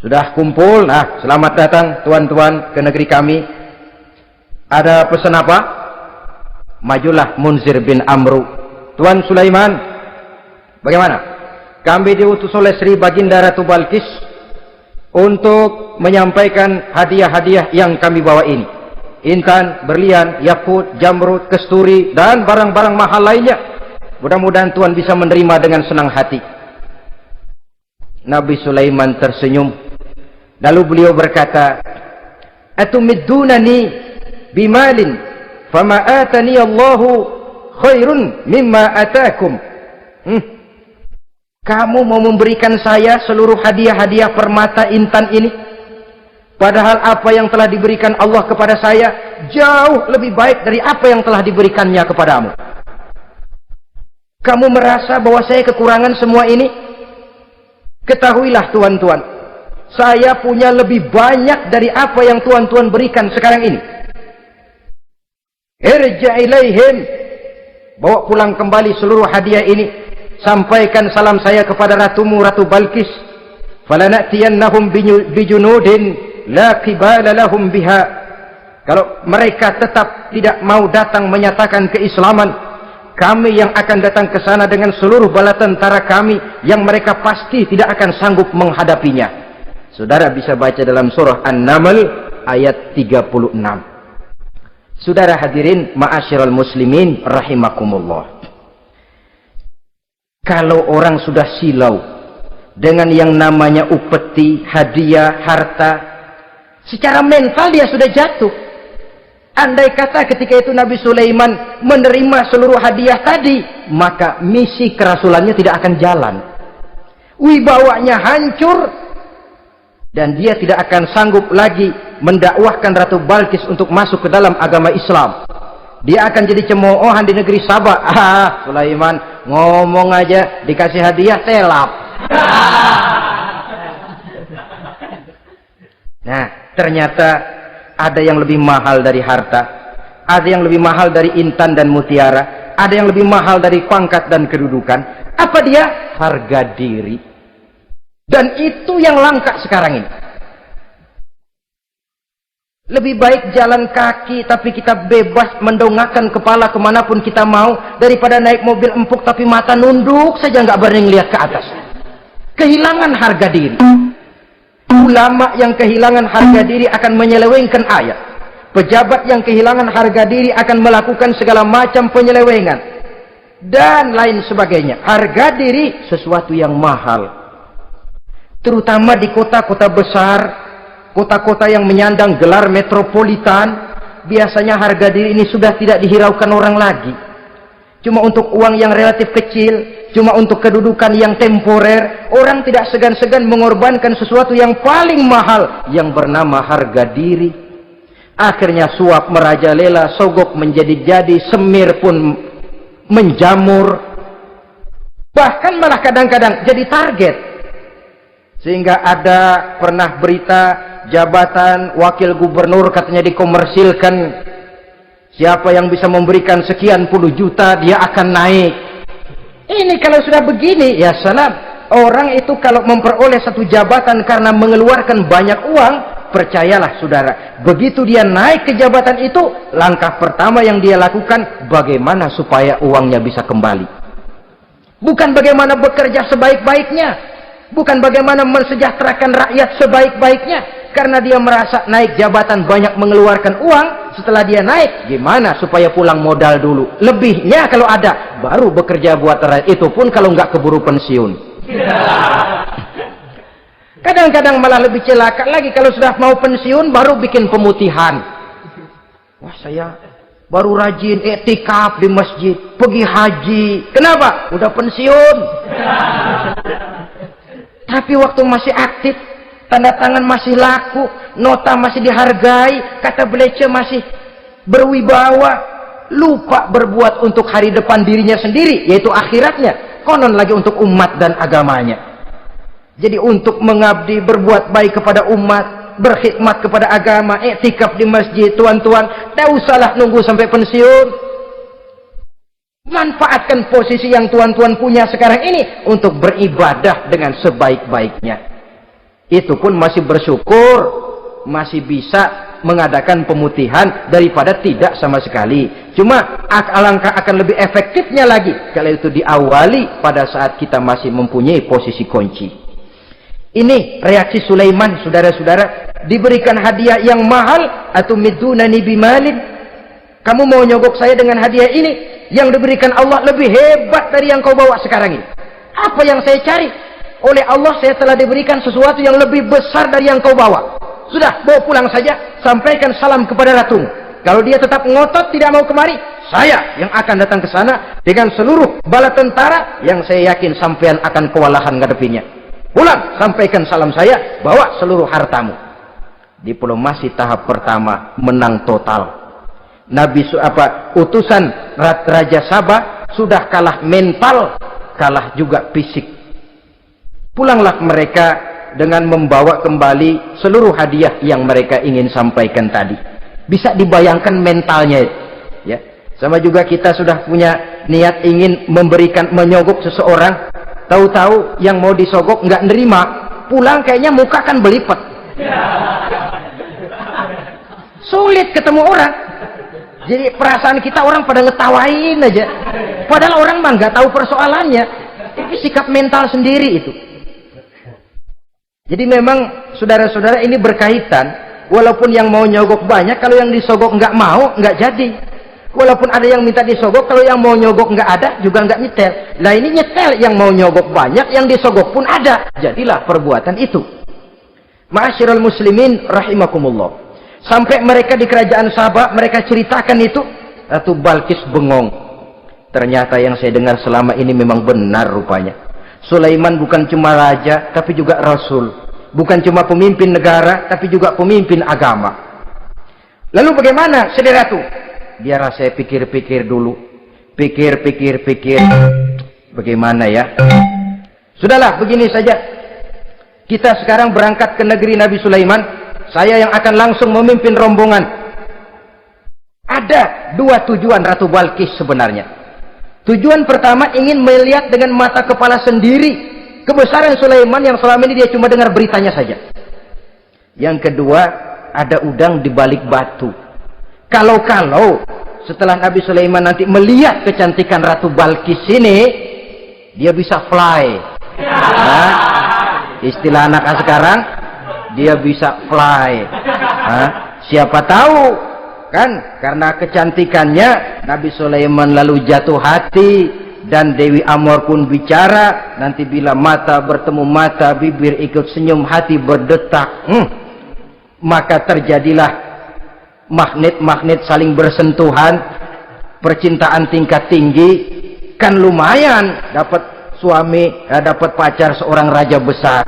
Sudah kumpul, nah selamat datang tuan-tuan ke negeri kami. Ada pesan apa? Majulah Munzir bin Amru. Tuan Sulaiman, bagaimana? Kami diutus oleh Sri Baginda Ratu Balkis untuk menyampaikan hadiah-hadiah yang kami bawa ini. Intan, berlian, yakut, jamrud, kesturi, dan barang-barang mahal lainnya. Mudah-mudahan Tuan bisa menerima dengan senang hati. Nabi Sulaiman tersenyum. Lalu beliau berkata, "Atumiddunani bimalin, fama atani Allahu khairun mimma atakum." Kamu mau memberikan saya seluruh hadiah-hadiah permata intan ini, padahal apa yang telah diberikan Allah kepada saya jauh lebih baik dari apa yang telah diberikannya kepadamu. Kamu merasa bahwa saya kekurangan semua ini? Ketahuilah tuan-tuan, saya punya lebih banyak dari apa yang tuan-tuan berikan sekarang ini. Irja' ilaihim, bawa pulang kembali seluruh hadiah ini. Sampaikan salam saya kepada ratumu, Ratu Balkis. Falanatiyannahum bijunudin la qibala lahum biha. Kalau mereka tetap tidak mau datang menyatakan keislaman, kami yang akan datang ke sana dengan seluruh bala tentara kami yang mereka pasti tidak akan sanggup menghadapinya. Saudara bisa baca dalam surah An-Naml ayat 36. Saudara hadirin ma'asyiral muslimin rahimakumullah. Kalau orang sudah silau dengan yang namanya upeti, hadiah, harta, secara mental dia sudah jatuh. Andai kata ketika itu Nabi Sulaiman menerima seluruh hadiah tadi, maka misi kerasulannya tidak akan jalan. Wibawanya hancur dan dia tidak akan sanggup lagi mendakwahkan Ratu Balkis untuk masuk ke dalam agama Islam. Dia akan jadi cemoohan di negeri Sabah. Sulaiman ngomong aja dikasih hadiah telap. Nah, ternyata ada yang lebih mahal dari harta, ada yang lebih mahal dari intan dan mutiara, ada yang lebih mahal dari pangkat dan kedudukan. Apa dia? Harga diri. Dan itu yang langka sekarang ini. Lebih baik jalan kaki tapi kita bebas mendongakkan kepala kemanapun kita mau, daripada naik mobil empuk tapi mata nunduk saja nggak berani lihat ke atas. Kehilangan harga diri. Ulama yang kehilangan harga diri akan menyelewengkan ayat. Pejabat yang kehilangan harga diri akan melakukan segala macam penyelewengan dan lain sebagainya. Harga diri sesuatu yang mahal, terutama di kota-kota besar, kota-kota yang menyandang gelar metropolitan. Biasanya harga diri ini sudah tidak dihiraukan orang lagi. Cuma untuk uang yang relatif kecil, cuma untuk kedudukan yang temporer, orang tidak segan-segan mengorbankan sesuatu yang paling mahal yang bernama harga diri. Akhirnya suap merajalela, sogok menjadi-jadi, semir pun menjamur, bahkan malah kadang-kadang jadi target. Sehingga ada pernah berita jabatan wakil gubernur katanya dikomersilkan. Siapa yang bisa memberikan sekian puluh juta dia akan naik. Ini kalau sudah begini, ya salam. Orang itu kalau memperoleh satu jabatan karena mengeluarkan banyak uang, percayalah saudara, begitu dia naik ke jabatan itu, langkah pertama yang dia lakukan, bagaimana supaya uangnya bisa kembali. Bukan bagaimana bekerja sebaik-baiknya, bukan bagaimana mensejahterakan rakyat sebaik-baiknya. Karena dia merasa naik jabatan banyak mengeluarkan uang, setelah dia naik, gimana supaya pulang modal dulu. Lebihnya kalau ada, baru bekerja buat rakyat. Itu pun kalau nggak keburu pensiun. Kadang-kadang malah lebih celaka lagi, kalau sudah mau pensiun, baru bikin pemutihan. Wah, saya baru rajin iktikaf di masjid, pergi haji. Kenapa? Udah pensiun. Tapi waktu masih aktif, tanda tangan masih laku, nota masih dihargai, kata belece masih berwibawa, lupa berbuat untuk hari depan dirinya sendiri, yaitu akhiratnya, konon lagi untuk umat dan agamanya. Jadi untuk mengabdi, berbuat baik kepada umat, berkhidmat kepada agama, iktikaf di masjid, tuan-tuan, tak usahlah nunggu sampai pensiun. Manfaatkan posisi yang tuan-tuan punya sekarang ini untuk beribadah dengan sebaik-baiknya. Itu pun masih bersyukur, masih bisa mengadakan pemutihan daripada tidak sama sekali. Cuma alangkah akan lebih efektifnya lagi kalau itu diawali pada saat kita masih mempunyai posisi kunci. Ini reaksi Sulaiman, saudara-saudara. Diberikan hadiah yang mahal, atau midunani bimalin, kamu mau nyogok saya dengan hadiah ini yang diberikan Allah lebih hebat dari yang kau bawa sekarang ini. Apa yang saya cari? Oleh Allah saya telah diberikan sesuatu yang lebih besar dari yang kau bawa. Sudah, bawa pulang saja, sampaikan salam kepada ratumu. Kalau dia tetap ngotot tidak mau kemari, saya yang akan datang ke sana dengan seluruh bala tentara yang saya yakin sampean akan kewalahan ngadepinnya. Pulang, sampaikan salam saya, bawa seluruh hartamu. Diplomasi tahap pertama menang total. Utusan Raja Sabah sudah kalah mental, kalah juga fisik. Pulanglah mereka dengan membawa kembali seluruh hadiah yang mereka ingin sampaikan tadi. Bisa dibayangkan mentalnya, ya. Sama juga kita sudah punya niat ingin menyogok seseorang, tahu-tahu yang mau disogok nggak nerima, pulang kayaknya muka kan belipet. Sulit ketemu orang. Jadi perasaan kita orang pada ngetawain aja. Padahal orang mah nggak tahu persoalannya. Itu sikap mental sendiri itu. Jadi memang saudara-saudara ini berkaitan Walaupun yang mau nyogok banyak, kalau yang disogok nggak mau, nggak jadi. Walaupun ada yang minta disogok, kalau yang mau nyogok nggak ada, juga nggak nyetel. Nah ini nyetel, yang mau nyogok banyak, yang disogok pun ada. Jadilah perbuatan itu. Ma'asyiral muslimin rahimakumullah. Sampai mereka di kerajaan Sabah, mereka ceritakan itu, Ratu Balkis bengong. Ternyata yang saya dengar selama ini memang benar rupanya. Sulaiman bukan cuma raja, tapi juga rasul. Bukan cuma pemimpin negara, tapi juga pemimpin agama. Lalu bagaimana, saudara Ratu? Biar saya pikir-pikir dulu. Pikir. Bagaimana ya? Sudahlah, begini saja. Kita sekarang berangkat ke negeri Nabi Sulaiman. Saya yang akan langsung memimpin rombongan. Ada dua tujuan Ratu Balkis sebenarnya. Tujuan pertama ingin melihat dengan mata kepala sendiri kebesaran Sulaiman yang selama ini dia cuma dengar beritanya saja. Yang kedua, ada udang di balik batu. Kalau setelah Nabi Sulaiman nanti melihat kecantikan Ratu Balkis ini, dia bisa fly. Nah, istilah anak sekarang, dia bisa fly. Nah, siapa tahu kan, karena kecantikannya Nabi Sulaiman lalu jatuh hati, dan Dewi Amor pun bicara. Nanti bila mata bertemu mata, bibir ikut senyum, hati berdetak, maka terjadilah magnet-magnet saling bersentuhan, percintaan tingkat tinggi. Kan lumayan dapat suami, dapat pacar seorang raja besar.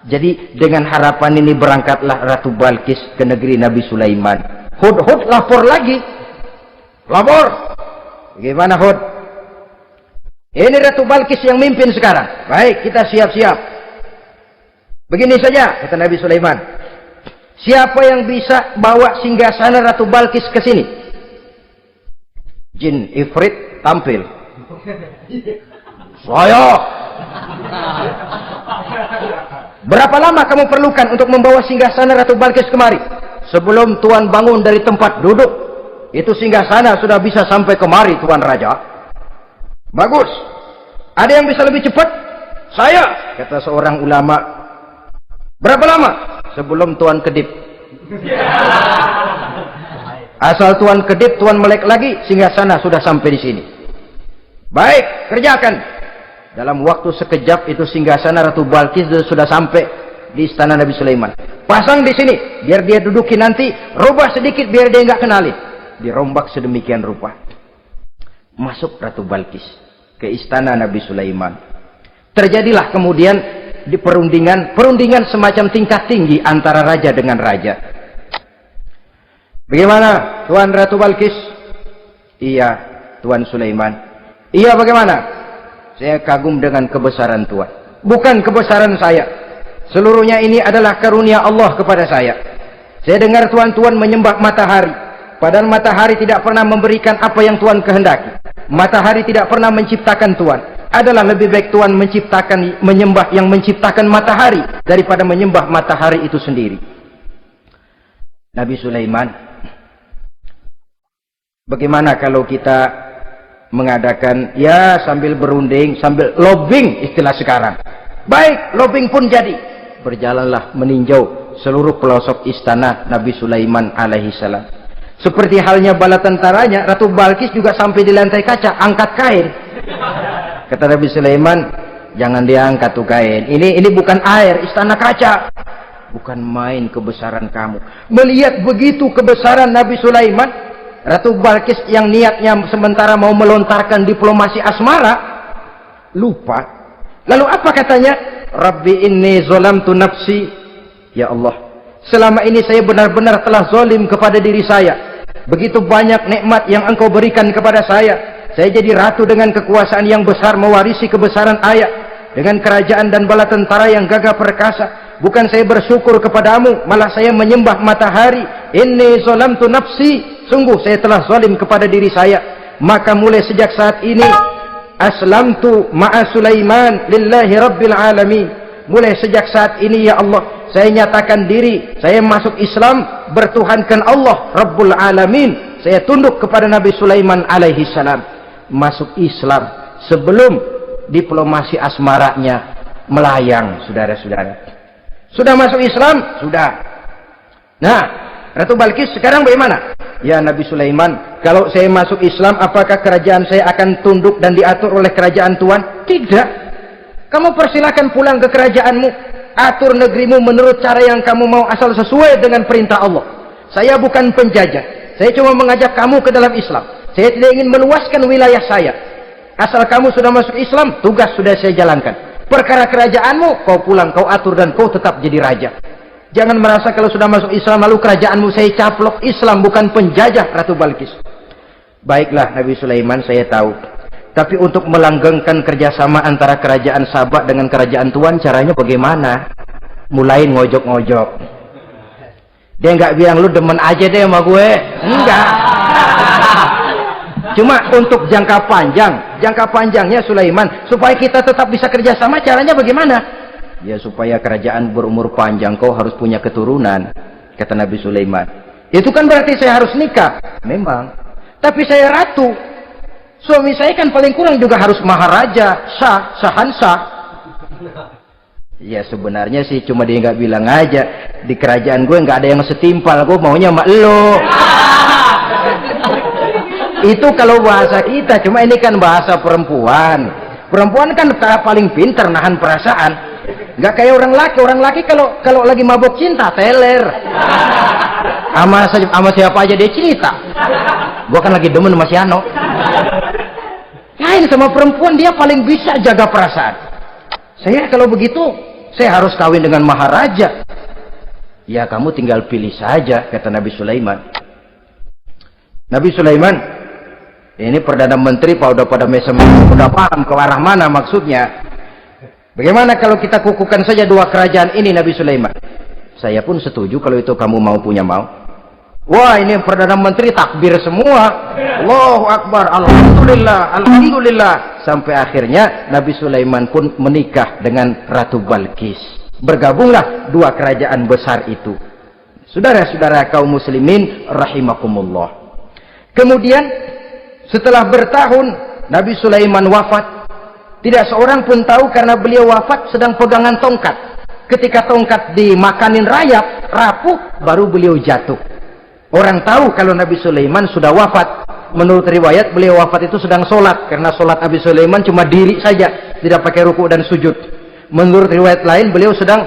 Jadi dengan harapan ini berangkatlah Ratu Balkis ke negeri Nabi Sulaiman. Hud lapor lagi. Lapor. Bagaimana Hud? Ini Ratu Balkis yang mimpin sekarang. Baik, kita siap-siap. Begini saja, kata Nabi Sulaiman. Siapa yang bisa bawa singgasana Ratu Balkis ke sini? Jin Ifrit tampil. Saya. Berapa lama kamu perlukan untuk membawa singgasana Ratu Balkis kemari? Sebelum Tuan bangun dari tempat duduk, itu singgasana sudah bisa sampai kemari, Tuan Raja. Bagus. Ada yang bisa lebih cepat? Saya, kata seorang ulama. Berapa lama? Sebelum Tuan kedip. Asal Tuan kedip, Tuan melek lagi, singgasana sudah sampai di sini. Baik, kerjakan. Dalam waktu sekejap itu singgasana Ratu Balkis sudah sampai di istana Nabi Sulaiman. Pasang di sini, biar dia duduki nanti. Rubah sedikit biar dia nggak kenalin. Dirombak sedemikian rupa. Masuk Ratu Balkis ke istana Nabi Sulaiman. Terjadilah kemudian di perundingan semacam tingkat tinggi antara raja dengan raja. Bagaimana Tuan Ratu Balkis? Iya, Tuan Sulaiman. Iya, bagaimana? Saya kagum dengan kebesaran Tuan. Bukan kebesaran saya. Seluruhnya ini adalah karunia Allah kepada saya. Saya dengar Tuan menyembah matahari. Padahal matahari tidak pernah memberikan apa yang Tuan kehendaki. Matahari tidak pernah menciptakan Tuan. Adalah lebih baik Tuan menyembah yang menciptakan matahari daripada menyembah matahari itu sendiri. Nabi Sulaiman, bagaimana kalau kita mengadakan, ya sambil berunding, sambil lobbying istilah sekarang. Baik, lobbying pun jadi. Berjalanlah meninjau seluruh pelosok istana Nabi Sulaiman alaihi salam. Seperti halnya bala tentaranya, Ratu Balkis juga sampai di lantai kaca, angkat kain. Kata Nabi Sulaiman, jangan diangkat tuh kain. Ini bukan air, istana kaca. Bukan main kebesaran kamu. Melihat begitu kebesaran Nabi Sulaiman, Ratu Balkis yang niatnya sementara mau melontarkan diplomasi asmara, lupa. Lalu apa katanya? Rabbi inni zalamtu nafsi. Ya Allah, selama ini saya benar-benar telah zalim kepada diri saya. Begitu banyak nikmat yang Engkau berikan kepada saya. Saya jadi ratu dengan kekuasaan yang besar, mewarisi kebesaran ayah, dengan kerajaan dan bala tentara yang gagah perkasa. Bukan saya bersyukur kepadamu, malah saya menyembah matahari. Inni zalamtu nafsi. Sungguh saya telah zalim kepada diri saya. Maka mulai sejak saat ini, aslamtu ma'a Sulaiman lillahi rabbil alamin. Mulai sejak saat ini ya Allah, saya nyatakan diri, saya masuk Islam, bertuhankan Allah Rabbul Alamin. Saya tunduk kepada Nabi Sulaiman alaihi salam. Masuk Islam sebelum diplomasi asmaranya melayang, saudara-saudara. Sudah masuk Islam? Sudah. Nah, Ratu Balkis sekarang bagaimana? Ya Nabi Sulaiman, kalau saya masuk Islam, apakah kerajaan saya akan tunduk dan diatur oleh kerajaan Tuhan? Tidak. Kamu persilakan pulang ke kerajaanmu, atur negerimu menurut cara yang kamu mau, asal sesuai dengan perintah Allah. Saya bukan penjajah, saya cuma mengajak kamu ke dalam Islam. Saya tidak ingin meluaskan wilayah saya. Asal kamu sudah masuk Islam, tugas sudah saya jalankan. Perkara kerajaanmu, kau pulang, kau atur, dan kau tetap jadi raja. Jangan merasa kalau sudah masuk Islam lalu kerajaanmu saya caplok. Islam bukan penjajah, Ratu Balkis. Baiklah Nabi Sulaiman, saya tahu. Tapi untuk melanggengkan kerjasama antara kerajaan Sabak dengan kerajaan Tuhan, caranya bagaimana? Mulai ngojok-ngojok. Dia nggak bilang, lu demen aja deh sama gue. Enggak. Cuma untuk jangka panjang. Jangka panjangnya Sulaiman, supaya kita tetap bisa kerjasama, caranya bagaimana? Ya supaya kerajaan berumur panjang, kau harus punya keturunan, kata Nabi Sulaiman. Itu kan berarti saya harus nikah. Memang. Tapi saya ratu. Suami saya kan paling kurang juga harus maharaja, sahansa. Ya sebenarnya sih cuma dia nggak bilang aja. Di kerajaan gue nggak ada yang setimpal, gue maunya sama lo. Itu kalau bahasa kita, cuma ini kan bahasa perempuan. Perempuan kan paling pintar nahan perasaan. Nggak kayak orang laki kalau lagi mabok cinta teler. Sama siapa aja dia cerita. Gua kan lagi demen sama si Ano. Lain sama perempuan, dia paling bisa jaga perasaan. Saya kalau begitu, saya harus kawin dengan maharaja. Ya kamu tinggal pilih saja, kata Nabi Sulaiman. Nabi Sulaiman, ini Perdana Menteri udah pada mesem, udah paham ke arah mana maksudnya. Bagaimana kalau kita kukuhkan saja dua kerajaan ini, Nabi Sulaiman? Saya pun setuju kalau itu kamu punya mau. Wah, ini Perdana Menteri takbir semua. Allahu Akbar, Alhamdulillah, Alhamdulillah. Sampai akhirnya Nabi Sulaiman pun menikah dengan Ratu Balkis. Bergabunglah dua kerajaan besar itu. Saudara-saudara kaum muslimin rahimakumullah. Kemudian setelah bertahun Nabi Sulaiman wafat. Tidak seorang pun tahu karena beliau wafat sedang pegangan tongkat. Ketika tongkat dimakanin rayap, rapuh, baru beliau jatuh. Orang tahu kalau Nabi Sulaiman sudah wafat. Menurut riwayat beliau wafat itu sedang sholat. Karena sholat Nabi Sulaiman cuma diri saja, tidak pakai ruku dan sujud. Menurut riwayat lain beliau sedang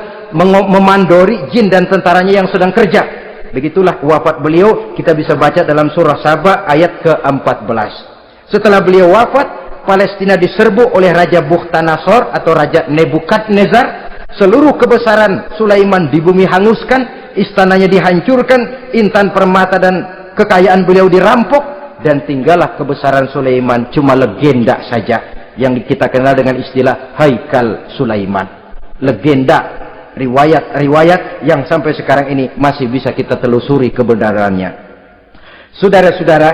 memandori jin dan tentaranya yang sedang kerja. Begitulah wafat beliau, kita bisa baca dalam surah Saba ayat ke-14. Setelah beliau wafat, Palestina diserbu oleh Raja Bukhtanasor atau Raja Nebukadnezar. Seluruh kebesaran Sulaiman di bumi hanguskan, istananya dihancurkan, intan permata dan kekayaan beliau dirampok, dan tinggallah kebesaran Sulaiman cuma legenda saja yang kita kenal dengan istilah Haikal Sulaiman. Legenda, riwayat-riwayat yang sampai sekarang ini masih bisa kita telusuri kebenarannya. Saudara-saudara,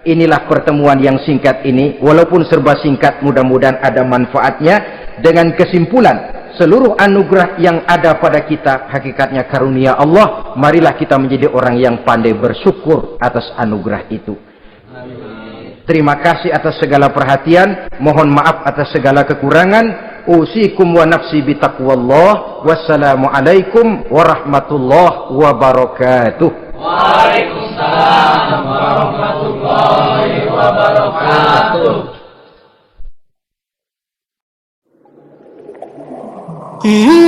inilah pertemuan yang singkat ini, walaupun serba singkat, mudah-mudahan ada manfaatnya. Dengan kesimpulan, seluruh anugerah yang ada pada kita hakikatnya karunia Allah. Marilah kita menjadi orang yang pandai bersyukur atas anugerah itu. Terima kasih atas segala perhatian, mohon maaf atas segala kekurangan. Usikum wa nafsi bitaqwallah. Wassalamualaikum warahmatullahi wabarakatuh. Waalaikumsalam warahmatullahi wabarakatuh. Mm-hmm.